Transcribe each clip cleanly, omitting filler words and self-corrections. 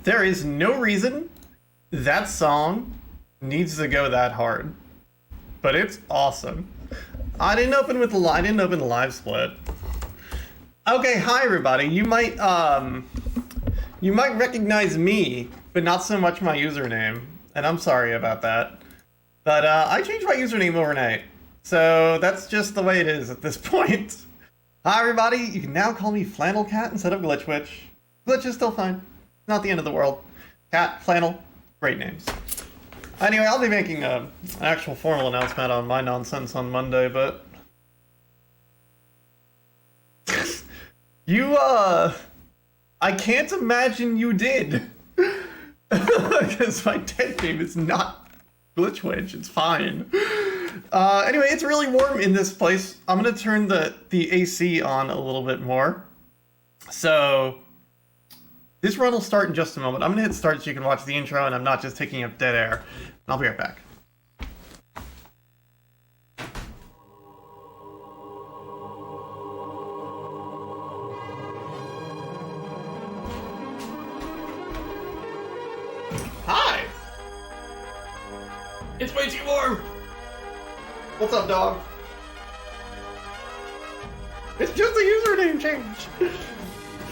There is no reason that song needs to go that hard, but it's awesome. I didn't open the live split. Okay, hi everybody. You might recognize me, but not so much my username, and I'm sorry about that. But I changed my username overnight, so that's just the way it is at this point. Hi everybody. You can now call me FlannelKat instead of Glitchwitch. Glitch is still fine. Not the end of the world. Cat, Flannel, great names. Anyway, I'll be making an actual formal announcement on my nonsense on Monday, but... I can't imagine you did. Because my dead name is not Glitchwitch, it's fine. Anyway, it's really warm in this place. I'm gonna turn the AC on a little bit more. So... this run will start in just a moment. I'm gonna hit start so you can watch the intro and I'm not just taking up dead air. I'll be right back. Hi! It's way too warm! What's up, dog? It's just a username change!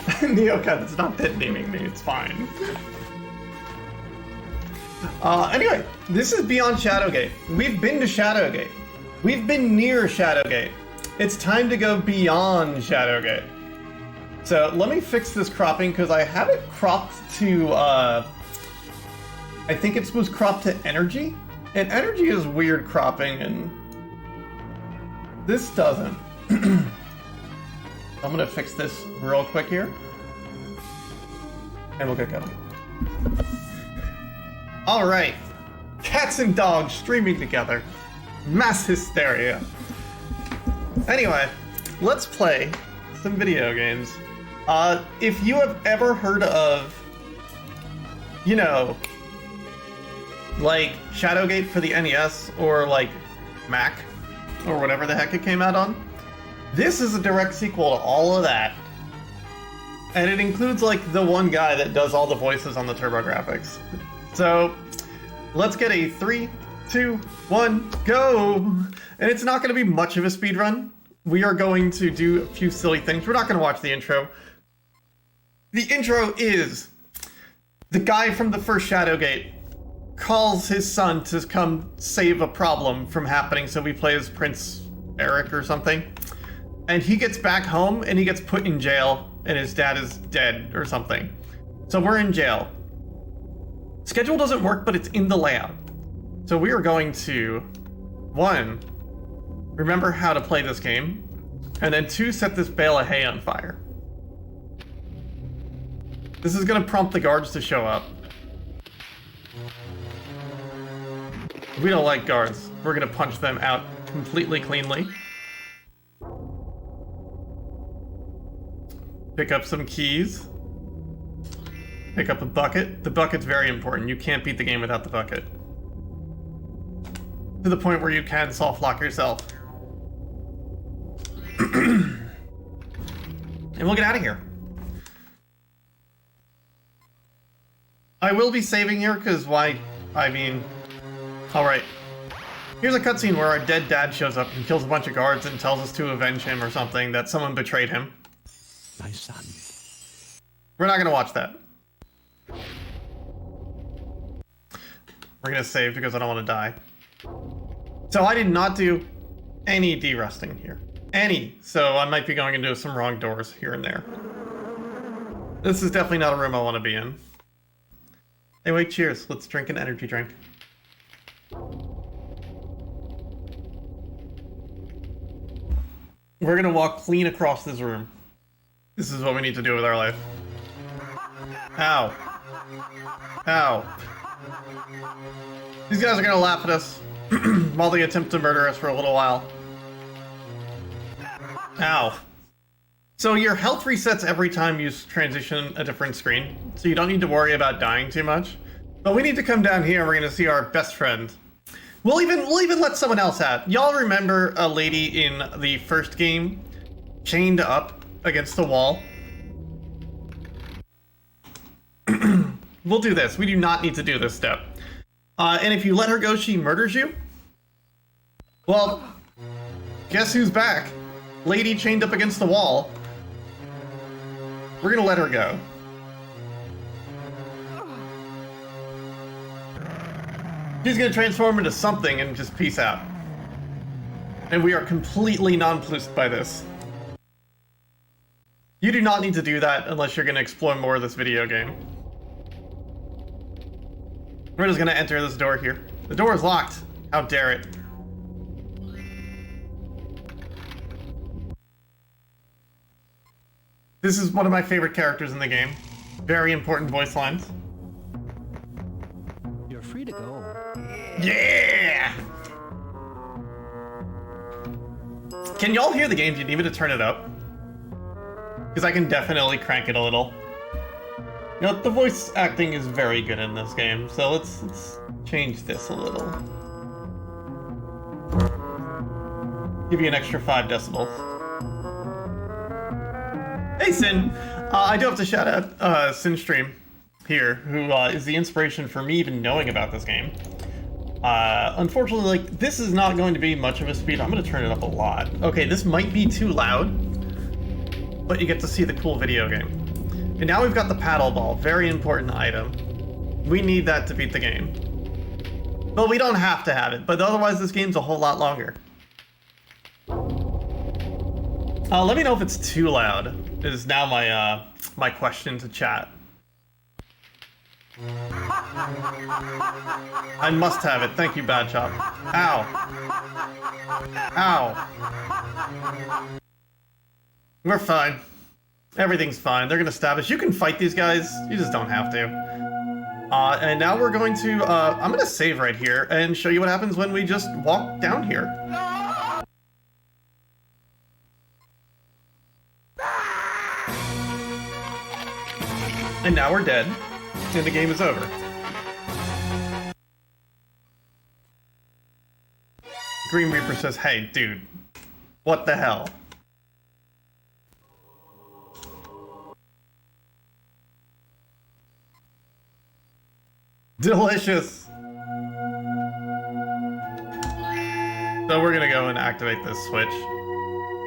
NeoCut, it's not dead naming me, it's fine. Anyway, this is beyond Shadowgate. We've been to Shadowgate. We've been near Shadowgate. It's time to go beyond Shadowgate. So let me fix this cropping because I have it cropped to, I think it was cropped to energy. And energy is weird cropping and this doesn't. I'm gonna fix this real quick here. And we'll get going. Alright. Cats and dogs streaming together. Mass hysteria. Anyway, let's play some video games. If you have ever heard of, you know, like Shadowgate for the NES or like Mac or whatever the heck it came out on, this is a direct sequel to all of that. And it includes like the one guy that does all the voices on the TurboGrafx. So let's get a 3, 2, 1, go! And it's not going to be much of a speed run. We are going to do a few silly things. We're not going to watch the intro. The intro is the guy from the first Shadowgate calls his son to come save a problem from happening. So we play as Prince Eric or something. And he gets back home and he gets put in jail and his dad is dead or something. So we're in jail. Schedule doesn't work, but it's in the layout. So we are going to, 1, remember how to play this game, and then 2, set this bale of hay on fire. This is gonna prompt the guards to show up. We don't like guards. We're gonna punch them out completely cleanly. Pick up some keys. Pick up a bucket. The bucket's very important. You can't beat the game without the bucket. To the point where you can soft lock yourself. And we'll get out of here. I will be saving here because why? I mean, alright. Here's a cutscene where our dead dad shows up and kills a bunch of guards and tells us to avenge him or something, that someone betrayed him. My son. We're not gonna watch that. We're gonna save because I don't want to die. So I did not do any de-rusting here. Any. So I might be going into some wrong doors here and there. This is definitely not a room I want to be in. Anyway, cheers. Let's drink an energy drink. We're gonna walk clean across this room. This is what we need to do with our life. Ow. Ow. These guys are gonna laugh at us while they attempt to murder us for a little while. Ow. So your health resets every time you transition a different screen, so you don't need to worry about dying too much. But we need to come down here and we're gonna see our best friend. We'll even let someone else out. Y'all remember a lady in the first game chained up against the wall? We'll do this. We do not need to do this step. And if you let her go, she murders you? Well, guess who's back? Lady chained up against the wall. We're gonna let her go. She's gonna transform into something and just peace out. And we are completely nonplussed by this. You do not need to do that unless you're gonna explore more of this video game. We're just gonna enter this door here. The door is locked. How dare it. This is one of my favorite characters in the game. Very important voice lines. You're free to go. Yeah! Can y'all hear the game? Do you need me to turn it up? Because I can definitely crank it a little. You know, the voice acting is very good in this game, so let's change this a little. Give you an extra 5 decibels. Hey Sin! I do have to shout out Sinstream here, who is the inspiration for me even knowing about this game. Unfortunately, like, this is not going to be much of a speed. I'm going to turn it up a lot. Okay, this might be too loud, but you get to see the cool video game. And now we've got the paddle ball, very important item. We need that to beat the game. But we don't have to have it, but otherwise this game's a whole lot longer. Let me know if it's too loud, is now my my question to chat. I must have it. Thank you, Bad Chop. Ow. Ow. We're fine. Everything's fine. They're gonna stab us. You can fight these guys. You just don't have to. And now we're going to, I'm gonna save right here and show you what happens when we just walk down here. And now we're dead. And the game is over. Green Reaper says, hey, dude. What the hell? Delicious! So we're gonna go and activate this switch,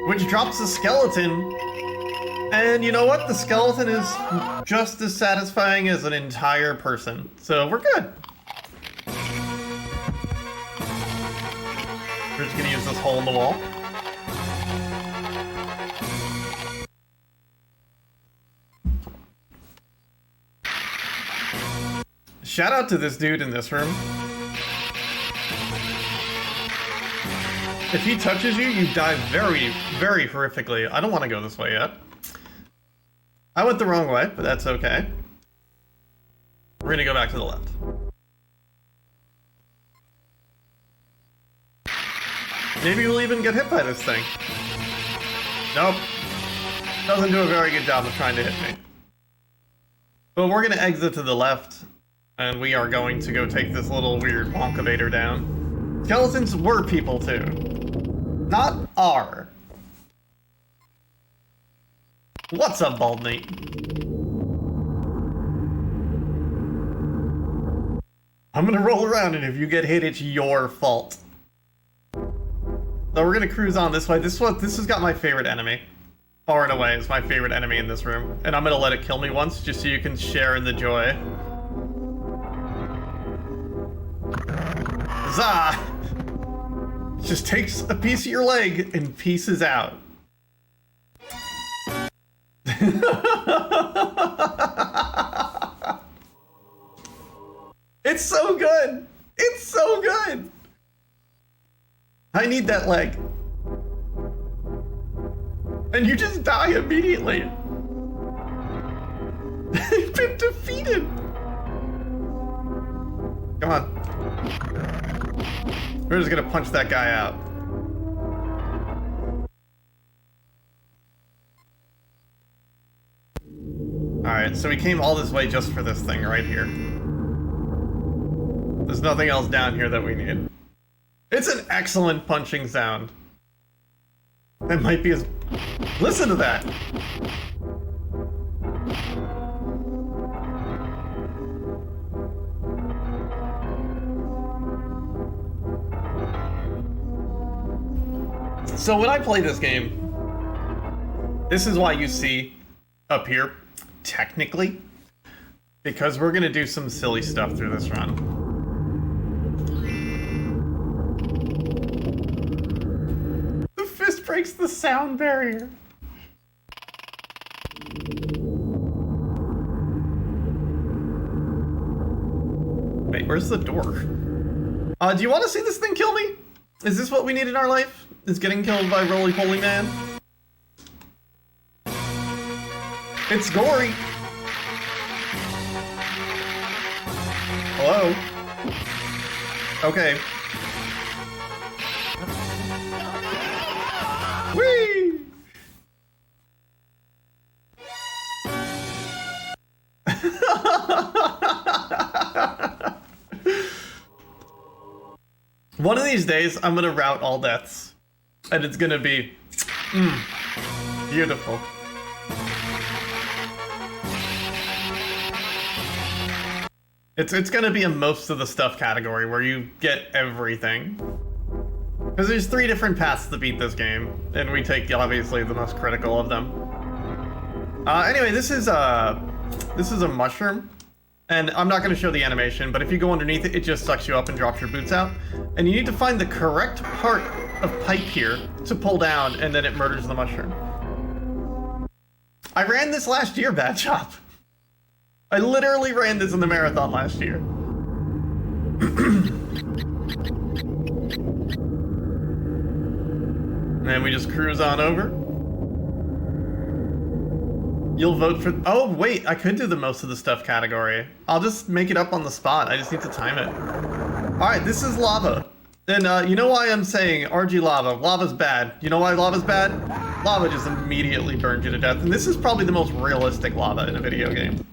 which drops a skeleton. And you know what? The skeleton is just as satisfying as an entire person. So we're good. We're just gonna use this hole in the wall. Shout out to this dude in this room. If he touches you, you die very, very horrifically. I don't want to go this way yet. I went the wrong way, but that's okay. We're gonna go back to the left. Maybe we'll even get hit by this thing. Nope. Doesn't do a very good job of trying to hit me. But we're gonna exit to the left, and we are going to go take this little weird wonkavator down. Skeletons were people too. Not are. What's up, Bald Nate? I'm gonna roll around, and if you get hit, it's your fault. So we're gonna cruise on this way. This has got my favorite enemy. Far and away is my favorite enemy in this room. And I'm gonna let it kill me once, just so you can share in the joy. Zah! Just takes a piece of your leg and pieces out. It's so good! It's so good! I need that leg. And you just die immediately. You've been defeated! Come on. We're just gonna punch that guy out. Alright, so we came all this way just for this thing right here. There's nothing else down here that we need. It's an excellent punching sound. That might be as... Listen to that! So when I play this game, this is why you see up here, technically, because we're gonna do some silly stuff through this run. The fist breaks the sound barrier. Wait, where's the door? Do you want to see this thing kill me? Is this what we need in our life? Is getting killed by roly-poly man? It's gory. Hello? Okay. Whee! One of these days, I'm gonna route all deaths. And it's gonna be... beautiful. It's gonna be a most of the stuff category where you get everything. Because there's 3 different paths to beat this game, and we take obviously the most critical of them. Anyway, this is a mushroom, and I'm not gonna show the animation, but if you go underneath it, it just sucks you up and drops your boots out. And you need to find the correct part of pipe here to pull down, and then it murders the mushroom. I ran this last year, Bad Chop. I literally ran this in the marathon last year. And we just cruise on over. You'll vote for... Oh, wait, I could do the most of the stuff category. I'll just make it up on the spot. I just need to time it. Alright, this is lava. And you know why I'm saying RG lava? Lava's bad. You know why lava's bad? Lava just immediately burns you to death. And this is probably the most realistic lava in a video game.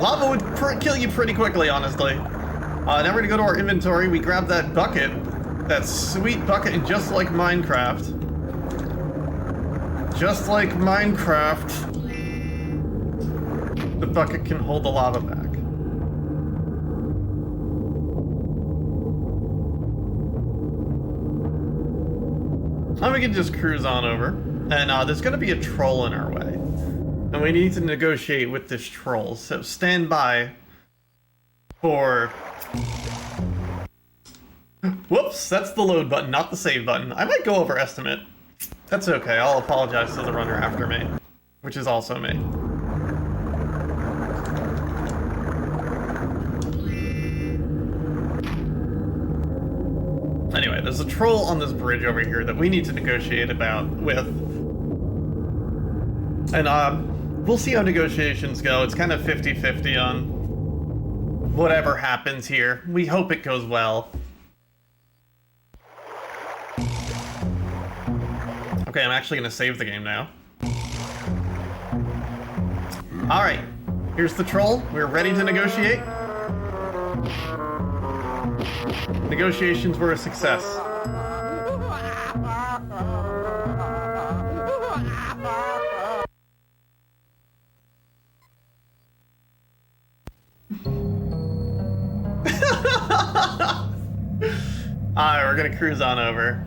Lava would kill you pretty quickly, honestly. Now we're gonna go to our inventory. We grab that bucket. That sweet bucket, and just like Minecraft. Just like Minecraft. The bucket can hold the lava back. And we can just cruise on over. And there's gonna be a troll in our way. And we need to negotiate with this troll, so stand by for... Whoops, that's the load button, not the save button. I might go over estimate. That's okay, I'll apologize to the runner after me, which is also me. Anyway, there's a troll on this bridge over here that we need to negotiate with. And we'll see how negotiations go. It's kind of 50-50 on whatever happens here. We hope it goes well. Okay, I'm actually gonna save the game now. Alright, here's the troll. We're ready to negotiate. Negotiations were a success. Alright, we're gonna cruise on over.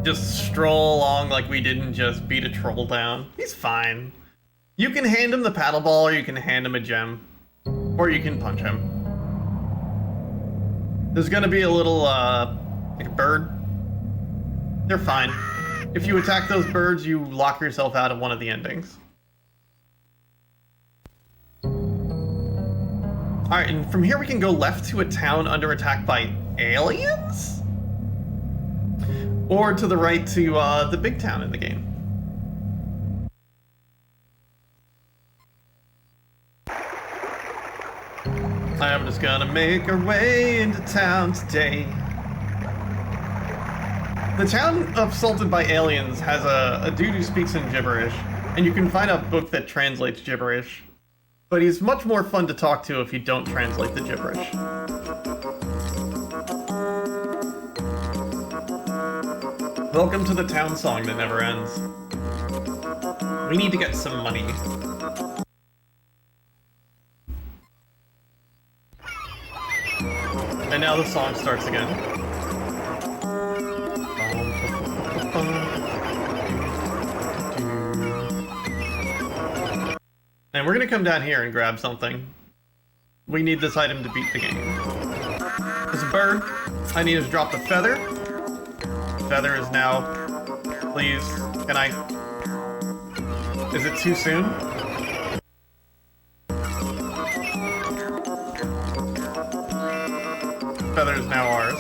Just stroll along like we didn't just beat a troll down. He's fine. You can hand him the paddle ball, or you can hand him a gem. Or you can punch him. There's gonna be a little, like a bird. They're fine. If you attack those birds, you lock yourself out of one of the endings. Alright, and from here we can go left to a town under attack by aliens? Or to the right to the big town in the game. I'm just gonna make our way into town today. The town assaulted by aliens has a dude who speaks in gibberish, and you can find a book that translates gibberish. But he's much more fun to talk to if you don't translate the gibberish. Welcome to the town song that never ends. We need to get some money. now the song starts again. And we're gonna come down here and grab something. We need this item to beat the game. There's a bird. I need to drop the feather. Feather is now... Please, can I... Is it too soon? Feather is now ours.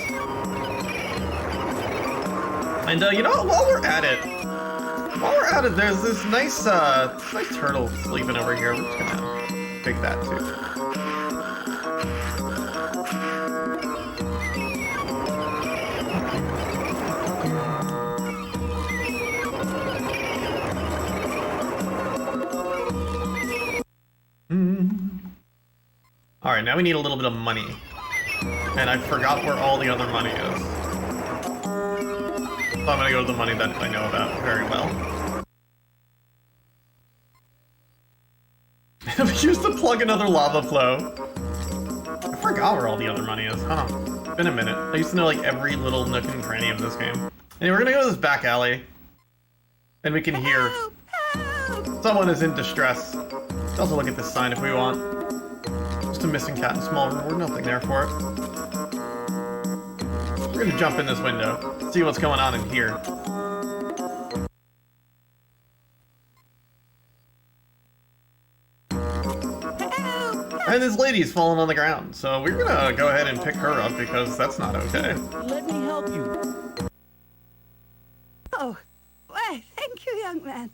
And you know what, while we're at it, there's this nice turtle sleeping over here. We're just gonna take that too. Alright, now we need a little bit of money. And I forgot where all the other money is. So I'm gonna go to the money that I know about very well. We used to plug another lava flow. I forgot where all the other money is, huh? It's been a minute. I used to know like every little nook and cranny of this game. Anyway, we're gonna go to this back alley. And we can hear someone is in distress. Let's also look at this sign if we want. Just a missing cat in a small room. Nothing there for it. We're gonna jump in this window, see what's going on in here. And this lady's falling on the ground, so we're gonna go ahead and pick her up because that's not okay. Let me help you. Oh, why, thank you, young man.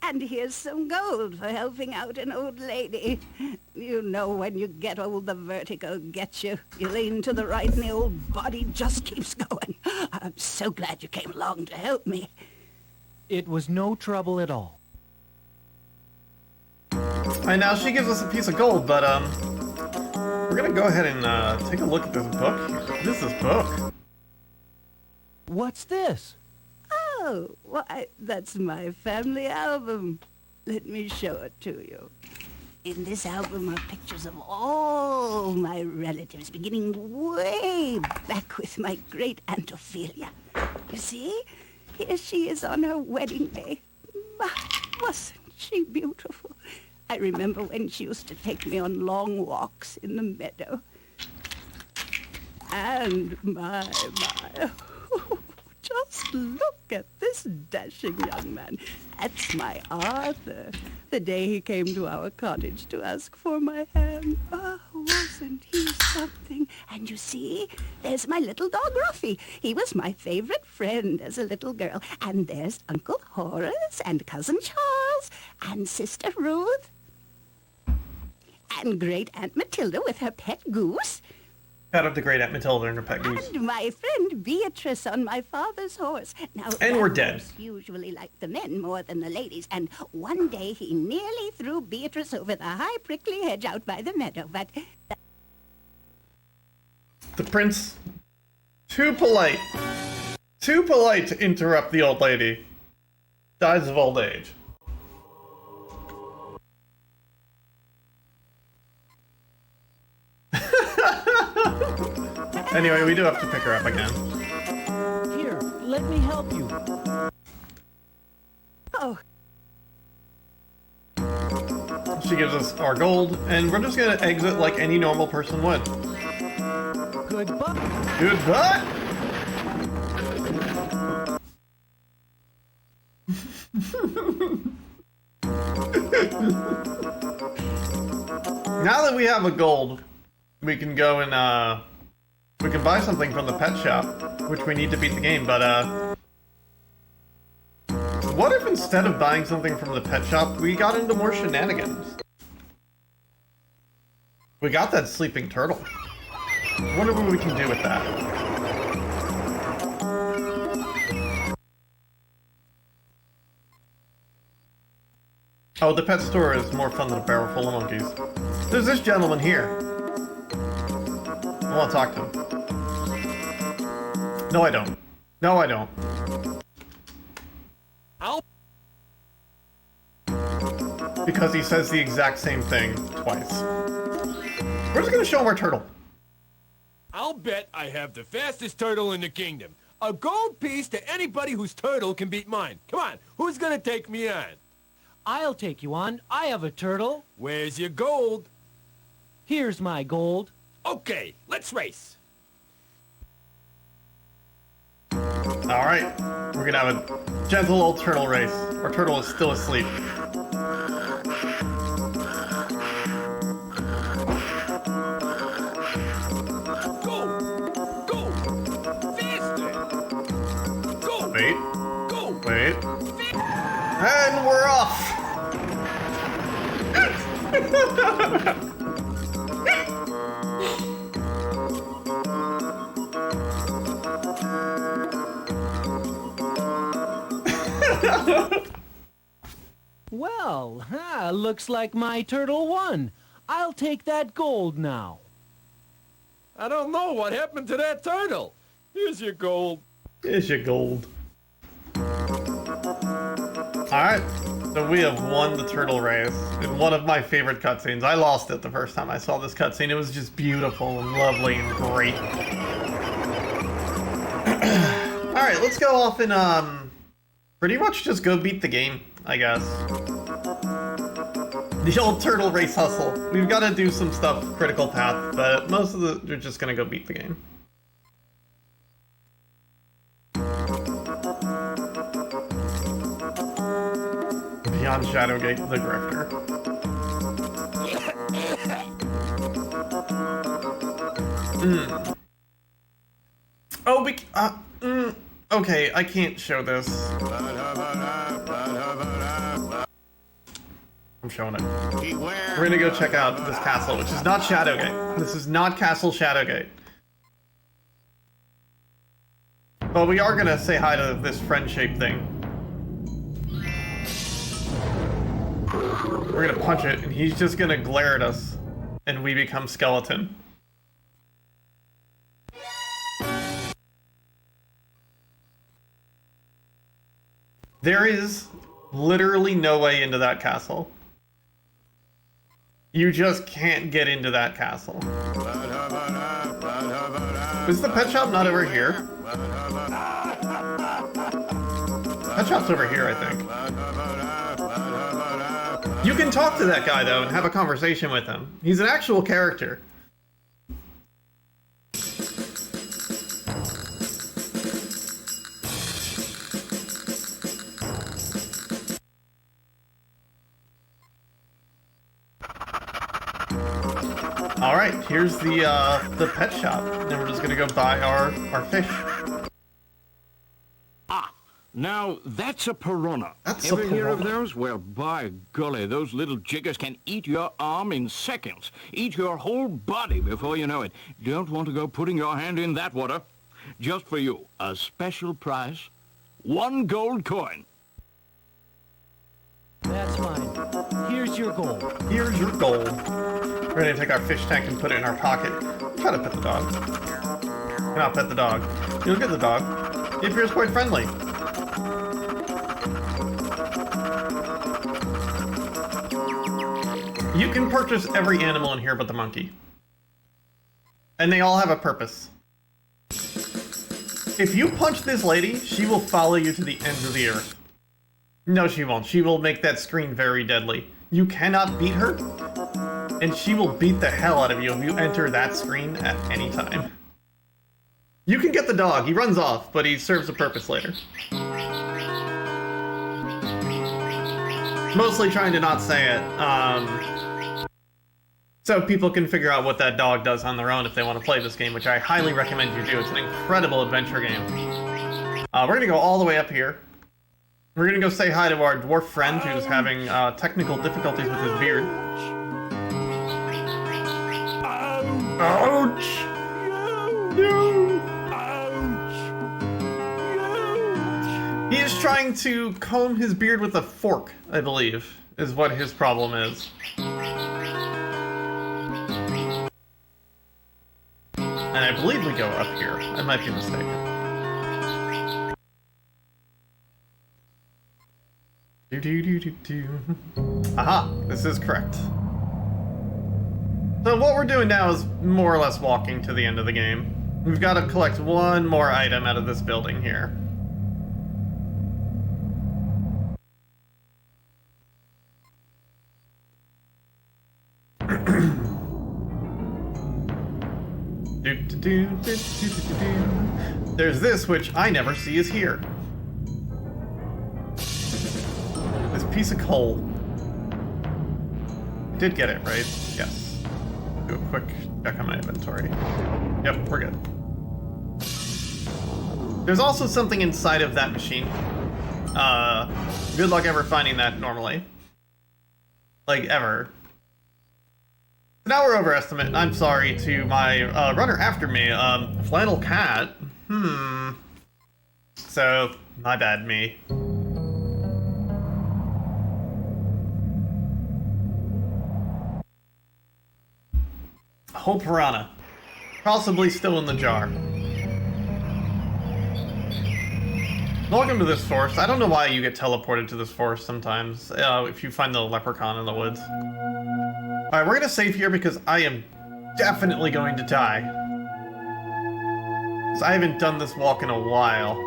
And here's some gold for helping out an old lady. You know, when you get old, the vertigo gets you. You lean to the right and the old body just keeps going. I'm so glad you came along to help me. It was no trouble at all. And now she gives us a piece of gold, but we're gonna go ahead and take a look at this book. What is this book? What's this? Oh, why, that's my family album. Let me show it to you. In this album are pictures of all my relatives, beginning way back with my great-aunt Ophelia. You see? Here she is on her wedding day. My, wasn't she beautiful? I remember when she used to take me on long walks in the meadow. And my, just look at this dashing young man. That's my Arthur. The day he came to our cottage to ask for my hand. Oh, wasn't he something? And you see, there's my little dog Ruffy. He was my favorite friend as a little girl. And there's Uncle Horace and Cousin Charles and Sister Ruth. And Great Aunt Matilda with her pet goose. Shout out to Great Aunt Matilda and her pet goose. And my friend Beatrice on my father's horse. Now, and we're dead. Usually like the men more than the ladies. And one day he nearly threw Beatrice over the high prickly hedge out by the meadow, but... The prince, too polite to interrupt the old lady, dies of old age. Anyway, we do have to pick her up again. Here, let me help you. Oh. She gives us our gold, and we're just gonna exit like any normal person would. Goodbye. Goodbye! Now that we have a gold, we can go and, we can buy something from the pet shop, which we need to beat the game, but, what if instead of buying something from the pet shop, we got into more shenanigans? We got that sleeping turtle. I wonder what we can do with that. Oh, the pet store is more fun than a barrel full of monkeys. There's this gentleman here. I want to talk to him. No, I don't. No, I don't. Ow. Because he says the exact same thing twice. We're just gonna show him our turtle. I'll bet I have the fastest turtle in the kingdom. A gold piece to anybody whose turtle can beat mine. Come on, who's gonna take me on? I'll take you on. I have a turtle. Where's your gold? Here's my gold. Okay, let's race. Alright, we're gonna have a gentle old turtle race. Our turtle is still asleep. Go! Faster! Go! Wait, Go! wait. And we're off! Well, looks like my turtle won. I'll take that gold now. I don't know what happened to that turtle. Here's your gold. Here's your gold. Alright, so we have won the turtle race in one of my favorite cutscenes. I lost it the first time I saw this cutscene. It was just beautiful and lovely and great. Alright, let's go off and pretty much just go beat the game, I guess. The old turtle race hustle. We've got to do some stuff critical path, but most of we're just gonna go beat the game. Beyond Shadowgate, the Grifter. Oh, okay, I can't show this. I'm showing it. We're gonna go check out this castle, which is not Shadowgate. This is not Castle Shadowgate. But we are gonna say hi to this friend-shaped thing. We're gonna punch it, and he's just gonna glare at us, and we become skeleton. There is literally no way into that castle. You just can't get into that castle. Is the pet shop not over here? Pet shop's over here, I think. You can talk to that guy, though, and have a conversation with him. He's an actual character. Alright, here's the pet shop. Then we're just gonna go buy our fish. Now, that's a piranha. That's a Ever hear of piranha. those? Well, by golly, those little jiggers can eat your arm in seconds. Eat your whole body before you know it. Don't want to go putting your hand in that water. Just for you, a special price, 1 gold coin. That's mine. Here's your gold. Here's your gold. We're gonna take our fish tank and put it in our pocket. Try to pet the dog. Cannot pet the dog. You'll get the dog. It appears quite friendly. You can purchase every animal in here but the monkey. And they all have a purpose. If you punch this lady, she will follow you to the ends of the earth. No, she won't. She will make that screen very deadly. You cannot beat her, and she will beat the hell out of you if you enter that screen at any time. You can get the dog. He runs off, but he serves a purpose later. Mostly trying to not say it, so people can figure out what that dog does on their own if they want to play this game, which I highly recommend you do. It's an incredible adventure game. We're going to go all the way up here. We're going to go say hi to our dwarf friend who's having technical difficulties with his beard. Ouch! No! He is trying to comb his beard with a fork, I believe, is what his problem is. And I believe we go up here. I might be mistaken. Aha, this is correct. So what we're doing now is more or less walking to the end of the game. We've got to collect one more item out of this building here. There's this, which I never see is here. This piece of coal. I did get it, right? Yes. Do a quick check on my inventory. Yep, we're good. There's also something inside of that machine. Good luck ever finding that normally. Like, ever. So now we're overestimate. I'm sorry to my runner after me, FlannelKat. So, my bad, me. Whole piranha. Possibly still in the jar. Welcome to this forest. I don't know why you get teleported to this forest sometimes, if you find the leprechaun in the woods. Alright, we're gonna save here because I am definitely going to die. Because I haven't done this walk in a while.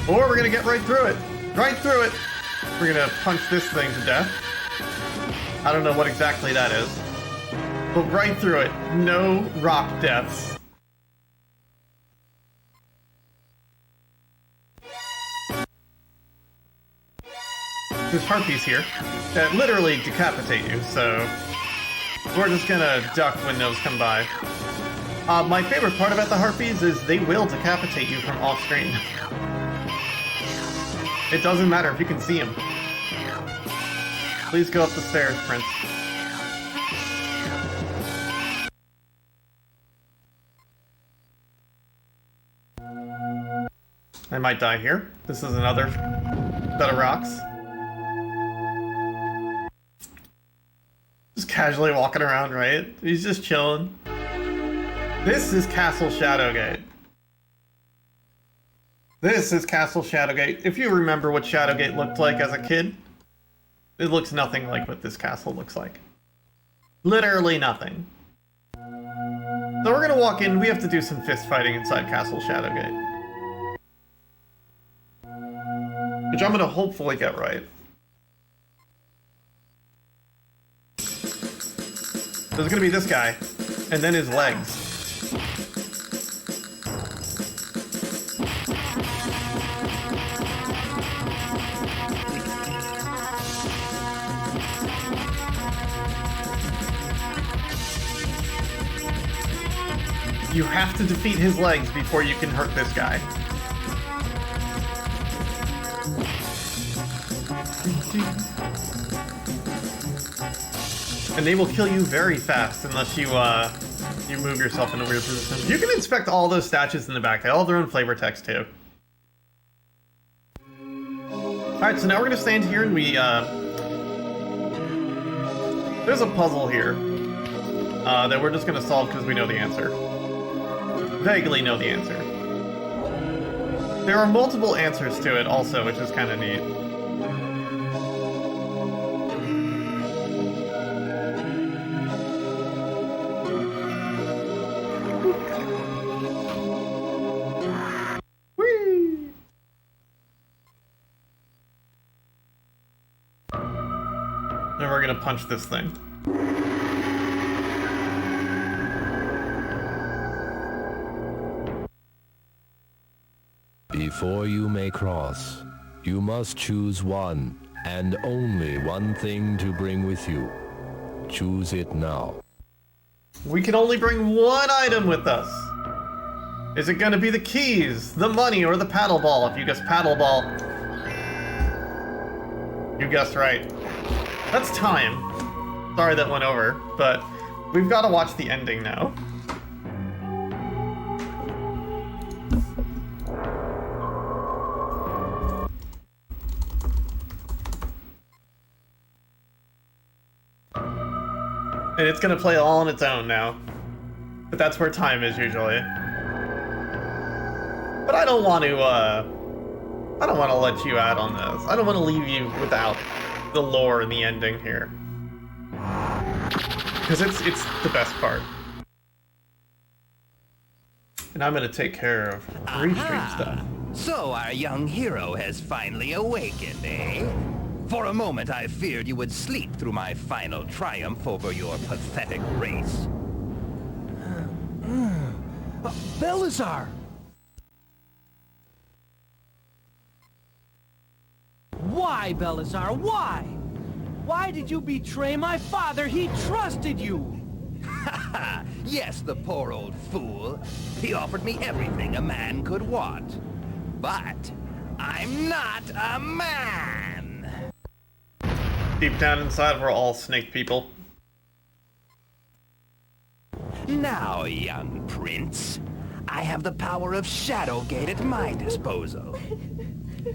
Or we're gonna get right through it. Right through it. We're gonna punch this thing to death. I don't know what exactly that is. But right through it. No rock deaths. There's harpies here that literally decapitate you, so we're just gonna duck when those come by. My favorite part about the harpies is they will decapitate you from off screen. It doesn't matter if you can see him. Please go up the stairs, Prince. I might die here. This is another set of rocks. Just casually walking around, right? He's just chilling. This is Castle Shadowgate. This is Castle Shadowgate. If you remember what Shadowgate looked like as a kid, it looks nothing like what this castle looks like. Literally nothing. So we're gonna walk in. We have to do some fist fighting inside Castle Shadowgate. Which I'm gonna hopefully get right. There's gonna be this guy, and then his legs. You have to defeat his legs before you can hurt this guy. And they will kill you very fast unless you you move yourself in a weird position. You can inspect all those statues in the back. They all have their own flavor text too. Alright, so now we're gonna stand here and we there's a puzzle here that we're just gonna solve because we know the answer. Vaguely know the answer. There are multiple answers to it also, which is kind of neat. Whee! And we're gonna punch this thing. Before you may cross, you must choose one and only one thing to bring with you. Choose it now. We can only bring one item with us. Is it gonna be the keys, the money, or the paddle ball? If you guess paddle ball, you guessed right. That's time. Sorry that went over, but we've got to watch the ending now. And it's gonna play all on its own now. But that's where time is usually. But I don't want to let you out on this. I don't want to leave you without the lore and the ending here. Because it's the best part. And I'm gonna take care of restream stuff. So our young hero has finally awakened, eh? For a moment I feared you would sleep through my final triumph over your pathetic race. Belisar! Why, Belisar? Why? Why did you betray my father? He trusted you! Yes, the poor old fool. He offered me everything a man could want. But I'm not a man! Deep down inside, we're all snake people. Now, young prince, I have the power of Shadowgate at my disposal.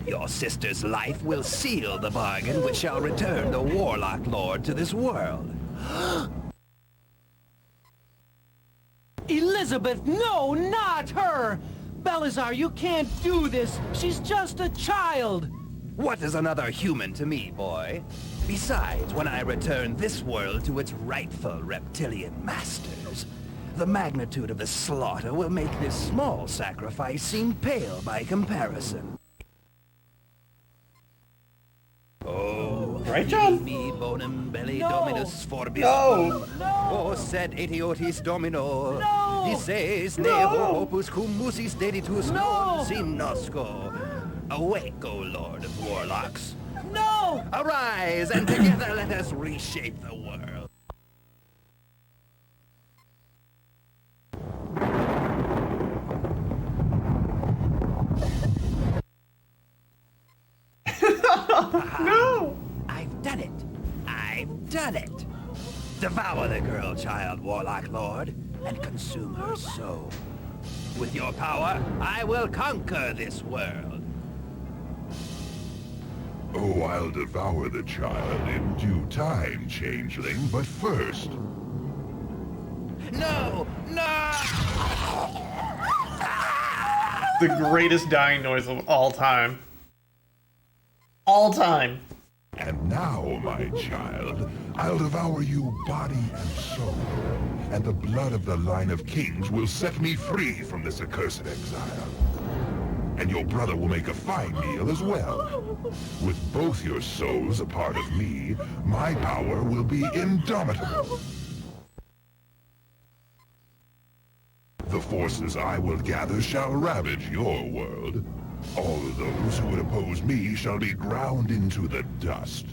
Your sister's life will seal the bargain which shall return the Warlock Lord to this world. Elizabeth, no, not her! Belisar, you can't do this! She's just a child! What is another human to me, boy? Besides, when I return this world to its rightful reptilian masters, the magnitude of the slaughter will make this small sacrifice seem pale by comparison. Oh, Right, John? me bonum belli No. dominus forbis. No! O sed etiotis domino. No. Dices No. nevo opus cum musis deditus No. non sinosco. Awake, O Lord of Warlocks. No! Arise, and together let us reshape the world. No! I've done it. I've done it. Devour the girl child, Warlock Lord, and consume her soul. With your power, I will conquer this world. Oh, I'll devour the child in due time, changeling, but first... No! No! The greatest dying noise of all time. All time. And now, my child, I'll devour you body and soul, and the blood of the line of kings will set me free from this accursed exile. And your brother will make a fine meal as well. With both your souls a part of me, my power will be indomitable. The forces I will gather shall ravage your world. All those who would oppose me shall be ground into the dust.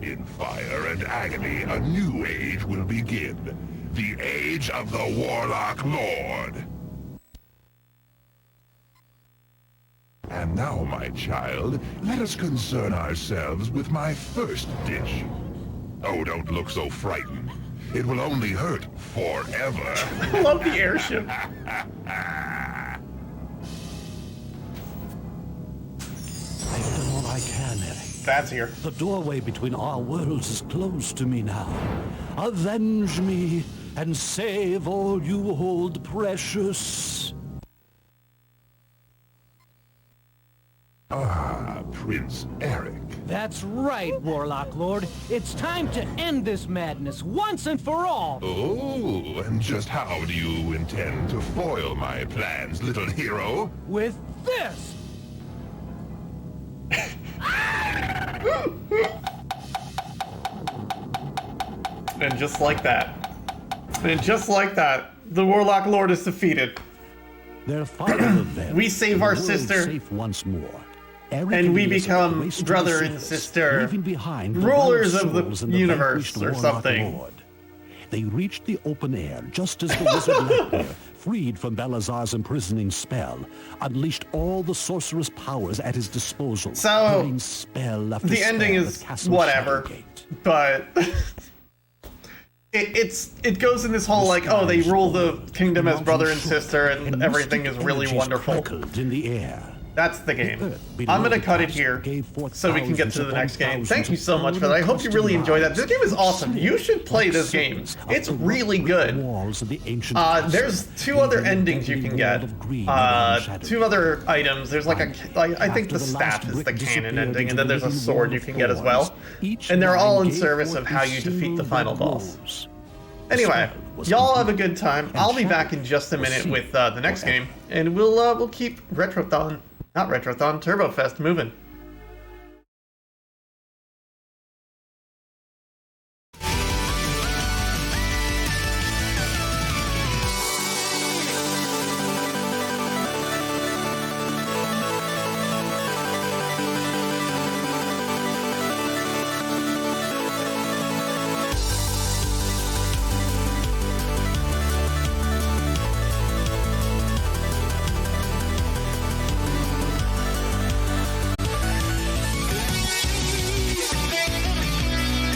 In fire and agony, a new age will begin. The Age of the Warlock Lord. And now, my child, let us concern ourselves with my first dish. Oh, don't look so frightened. It will only hurt forever. I love the airship. I've done all I can, Eric. That's here. The doorway between our worlds is closed to me now. Avenge me and save all you hold precious. Ah, Prince Eric. That's right, Warlock Lord. It's time to end this madness once and for all. Oh, and just how do you intend to foil my plans, little hero? With this! And just like that. And just like that, the Warlock Lord is defeated. Their final event, We save the our world sister. safe once more. Eric And we Elizabeth become raced to brother the and surface, sister, leaving behind the rulers lost of the souls and universe vanquished or Warlock something. Lord. They reached the open air just as the wizard Lapir, freed from Belisar's imprisoning spell, unleashed all the sorcerous powers at his disposal. So, putting spell after The ending spell is at Castle whatever, Shadowgate. but it goes in this whole like, oh, they rule the kingdom as brother and sister, and everything is really Energies wonderful. crackled in the air. That's the game. I'm gonna cut it here so we can get to the next game. Thank you so much for that. I hope you really enjoyed that. This game is awesome. You should play this game. It's really good. There's 2 other endings you can get. 2 other items. There's like I think the staff is the canon ending, and then there's a sword you can get as well. And they're all in service of how you defeat the final boss. Anyway, y'all have a good time. I'll be back in just a minute with the next game, and we'll keep Turbofest moving.